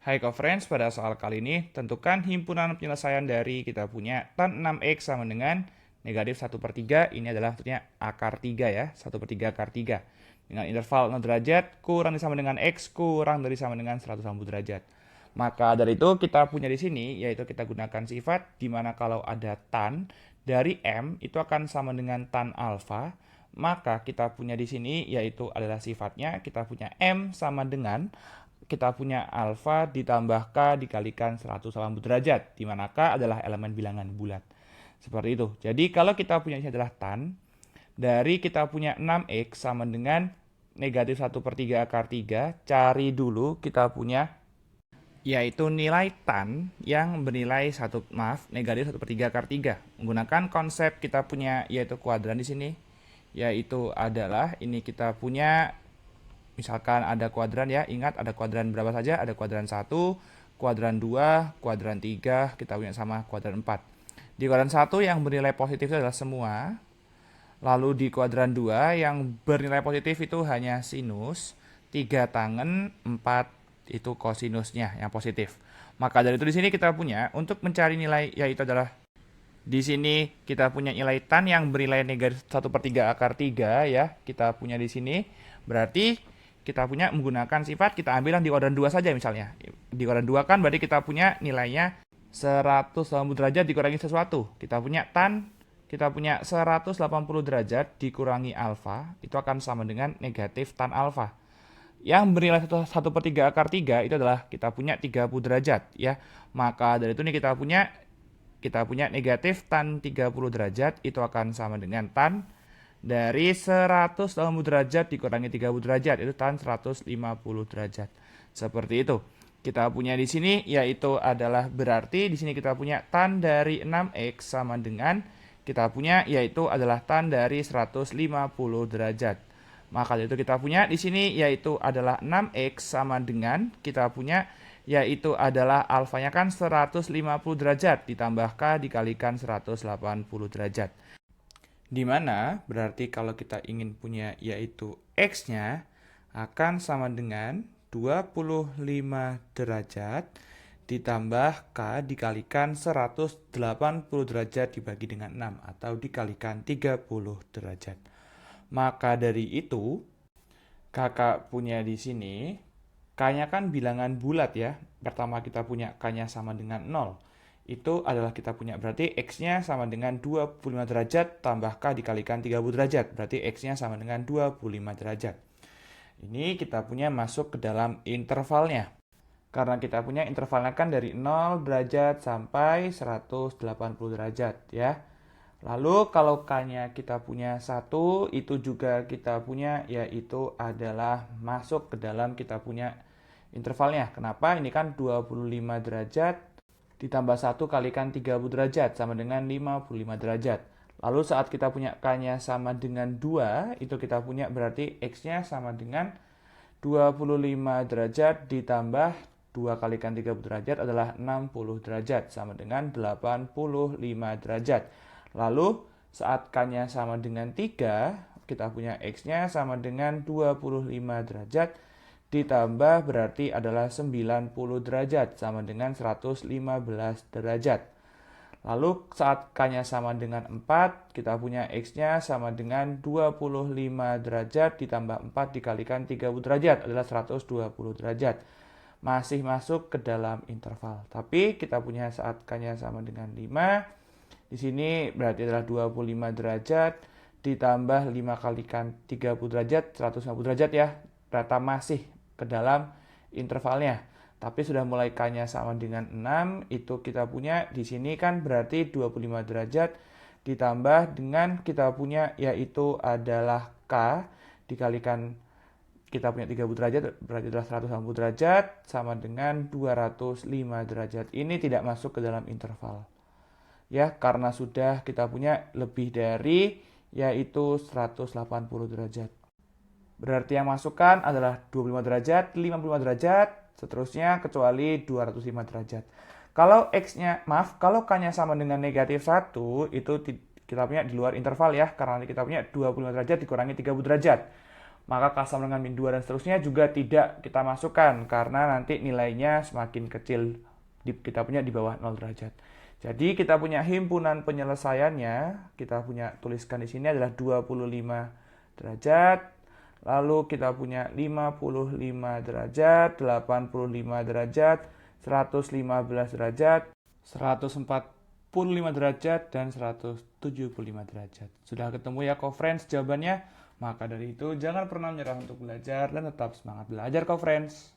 Hai co-friends, pada soal kali ini tentukan himpunan penyelesaian dari kita punya tan 6x sama dengan negatif 1/3. Ini adalah tentunya akar 3 ya, 1/3 akar 3. Dengan interval 0 derajat kurang sama dengan x kurang dari sama dengan 180 derajat. Maka dari itu kita punya di sini yaitu kita gunakan sifat di mana kalau ada tan dari m itu akan sama dengan tan alfa. Maka kita punya di sini yaitu adalah sifatnya kita punya m sama dengan kita punya alfa ditambah k dikalikan 180 derajat, di mana k adalah elemen bilangan bulat. Seperti itu. Jadi kalau kita punya ini adalah tan, dari kita punya 6x sama dengan negatif 1/3 akar 3, cari dulu kita punya yaitu nilai tan yang bernilai negatif 1/3 akar 3. Menggunakan konsep kita punya yaitu kuadran di sini, yaitu adalah ini kita punya misalkan ada kuadran ya, ingat ada kuadran berapa saja? Ada kuadran 1, kuadran 2, kuadran 3, kita punya sama kuadran 4. Di kuadran 1 yang bernilai positif itu adalah semua. Lalu di kuadran 2 yang bernilai positif itu hanya sinus, 3 tangen, 4 itu kosinusnya yang positif. Maka dari itu di sini kita punya untuk mencari nilai yaitu adalah di sini kita punya nilai tan yang bernilai negatif 1/3 akar 3 ya. Kita punya di sini. Berarti kita punya menggunakan sifat kita ambil yang di kuadran 2 saja misalnya. Di kuadran 2 kan berarti kita punya nilainya 180 derajat dikurangi sesuatu. Kita punya tan, kita punya 180 derajat dikurangi alfa, itu akan sama dengan negatif tan alfa. Yang bernilai 1/3 akar 3 itu adalah kita punya 30 derajat ya. Maka dari itu nih kita punya negatif tan 30 derajat itu akan sama dengan tan dari 180 derajat dikurangi 30 derajat itu tan 150 derajat. Seperti itu. Kita punya di sini yaitu adalah berarti di sini kita punya tan dari 6x sama dengan kita punya yaitu adalah tan dari 150 derajat. Maka itu kita punya di sini yaitu adalah 6x sama dengan kita punya yaitu adalah alfanya kan 150 derajat ditambah k dikalikan 180 derajat. Di mana berarti kalau kita ingin punya yaitu x-nya akan sama dengan 25 derajat ditambah k dikalikan 180 derajat dibagi dengan 6 atau dikalikan 30 derajat. Maka dari itu kakak punya di sini k-nya kan bilangan bulat ya. Pertama kita punya k-nya sama dengan 0. Itu adalah kita punya berarti x-nya sama dengan 25 derajat tambah k dikalikan 30 derajat. Berarti x-nya sama dengan 25 derajat. Ini kita punya masuk ke dalam intervalnya. Karena kita punya intervalnya kan dari 0 derajat sampai 180 derajat ya. Lalu kalau k-nya kita punya 1, itu juga kita punya yaitu adalah masuk ke dalam kita punya intervalnya. Kenapa? Ini kan 25 derajat ditambah 1 kalikan 30 derajat sama dengan 55 derajat. Lalu saat kita punya k-nya sama dengan 2, itu kita punya berarti x-nya sama dengan 25 derajat ditambah 2 kalikan 30 derajat adalah 60 derajat sama dengan 85 derajat. Lalu saat k-nya sama dengan 3, kita punya x-nya sama dengan 25 derajat ditambah berarti adalah 90 derajat sama dengan 115 derajat. Lalu saat k-nya sama dengan 4, kita punya x-nya sama dengan 25 derajat ditambah 4 dikalikan 30 derajat adalah 120 derajat. Masih masuk ke dalam interval. Tapi kita punya saat k-nya sama dengan 5, di sini berarti adalah 25 derajat ditambah 5 kalikan 30 derajat, 150 derajat ya. Rata masih ke dalam intervalnya. Tapi sudah mulai k-nya sama dengan 6, itu kita punya di sini kan berarti 25 derajat ditambah dengan kita punya yaitu adalah k dikalikan kita punya 30 derajat berarti adalah 180 derajat sama dengan 205 derajat. Ini tidak masuk ke dalam interval. Ya, karena sudah kita punya lebih dari yaitu 180 derajat. Berarti yang masukkan adalah 25 derajat, 55 derajat, seterusnya kecuali 205 derajat. Kalau kalau k-nya sama dengan negatif 1, itu kita punya di luar interval ya, karena kita punya 25 derajat dikurangi 30 derajat. maka K sama dengan min 2 dan seterusnya juga tidak kita masukkan karena nanti nilainya semakin kecil kita punya di bawah 0 derajat. Jadi kita punya himpunan penyelesaiannya, kita punya tuliskan di sini adalah 25 derajat, lalu kita punya 55 derajat, 85 derajat, 115 derajat, 145 derajat, dan 175 derajat. Sudah ketemu ya co-friends jawabannya? Maka dari itu jangan pernah menyerah untuk belajar dan tetap semangat belajar co-friends.